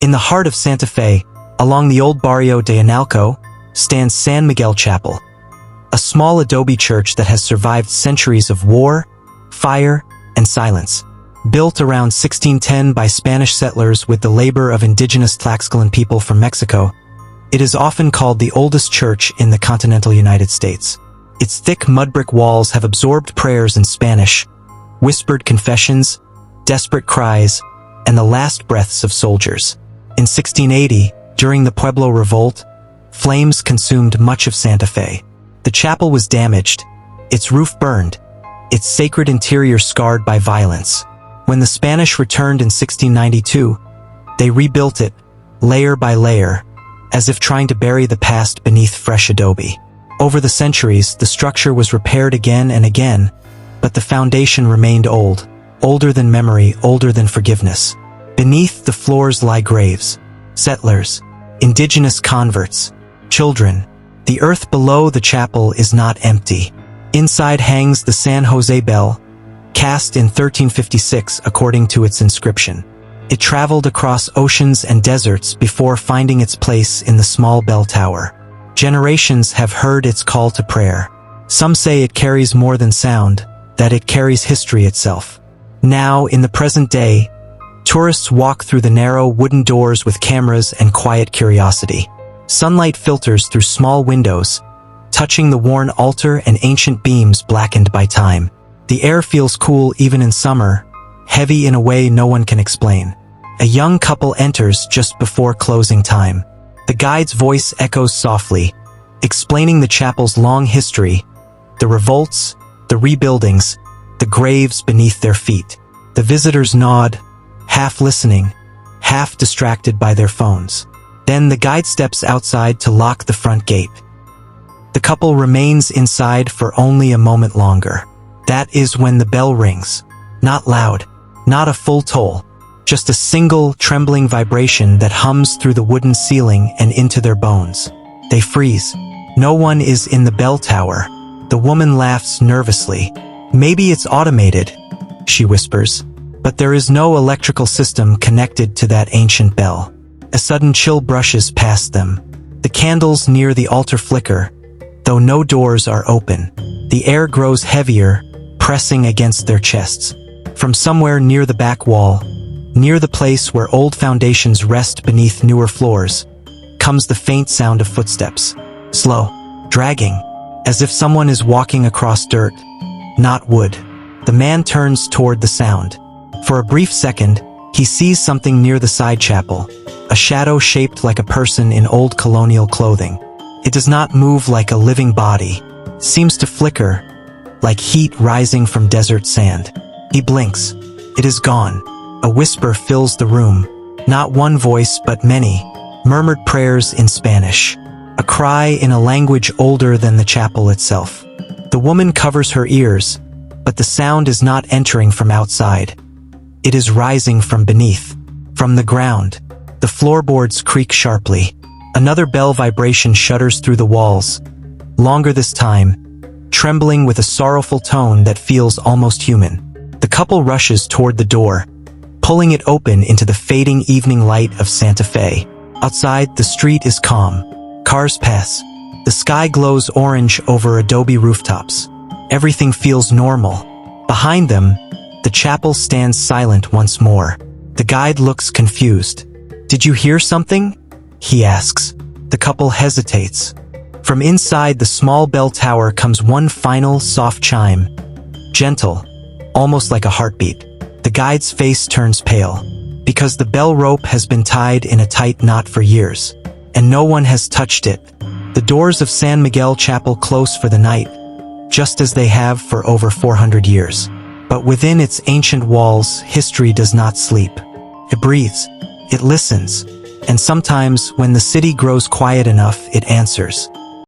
In the heart of Santa Fe, along the old Barrio de Analco, stands San Miguel Chapel, a small adobe church that has survived centuries of war, fire, and silence. Built around 1610 by Spanish settlers with the labor of indigenous Tlaxcalan people from Mexico, it is often called the oldest church in the continental United States. Its thick mud brick walls have absorbed prayers in Spanish, whispered confessions, desperate cries, and the last breaths of soldiers. In 1680, during the Pueblo Revolt, flames consumed much of Santa Fe. The chapel was damaged, its roof burned, its sacred interior scarred by violence. When the Spanish returned in 1692, they rebuilt it, layer by layer, as if trying to bury the past beneath fresh adobe. Over the centuries, the structure was repaired again and again, but the foundation remained old, older than memory, older than forgiveness. Beneath the floors lie graves, settlers, indigenous converts, children. The earth below the chapel is not empty. Inside hangs the San Jose bell, cast in 1356 according to its inscription. It traveled across oceans and deserts before finding its place in the small bell tower. Generations have heard its call to prayer. Some say it carries more than sound, that it carries history itself. Now, in the present day, tourists walk through the narrow wooden doors with cameras and quiet curiosity. Sunlight filters through small windows, touching the worn altar and ancient beams blackened by time. The air feels cool even in summer, heavy in a way no one can explain. A young couple enters just before closing time. The guide's voice echoes softly, explaining the chapel's long history, the revolts, the rebuildings, the graves beneath their feet. The visitors nod, half listening, half distracted by their phones. Then the guide steps outside to lock the front gate. The couple remains inside for only a moment longer. That is when the bell rings. Not loud, not a full toll, just a single trembling vibration that hums through the wooden ceiling and into their bones. They freeze. No one is in the bell tower. The woman laughs nervously. Maybe it's automated, she whispers, but there is no electrical system connected to that ancient bell. A sudden chill brushes past them. The candles near the altar flicker, though no doors are open. The air grows heavier, pressing against their chests. From somewhere near the back wall, near the place where old foundations rest beneath newer floors, comes the faint sound of footsteps. Slow, dragging, as if someone is walking across dirt, not wood. The man turns toward the sound. For a brief second, he sees something near the side chapel, a shadow shaped like a person in old colonial clothing. It does not move like a living body, seems to flicker, like heat rising from desert sand. He blinks. It is gone. A whisper fills the room. Not one voice but many, murmured prayers in Spanish. A cry in a language older than the chapel itself. The woman covers her ears, but the sound is not entering from outside. It is rising from beneath. From the ground, the floorboards creak sharply. Another bell vibration shudders through the walls, longer this time, trembling with a sorrowful tone that feels almost human. The couple rushes toward the door, pulling it open into the fading evening light of Santa Fe. Outside, the street is calm. Cars pass. The sky glows orange over adobe rooftops. Everything feels normal. Behind them, the chapel stands silent once more. The guide looks confused. "Did you hear something?" he asks. The couple hesitates. From inside the small bell tower comes one final soft chime. Gentle, almost like a heartbeat. The guide's face turns pale, because the bell rope has been tied in a tight knot for years, and no one has touched it. The doors of San Miguel Chapel close for the night, just as they have for over 400 years. But within its ancient walls, history does not sleep. It breathes, it listens, and sometimes, when the city grows quiet enough, it answers.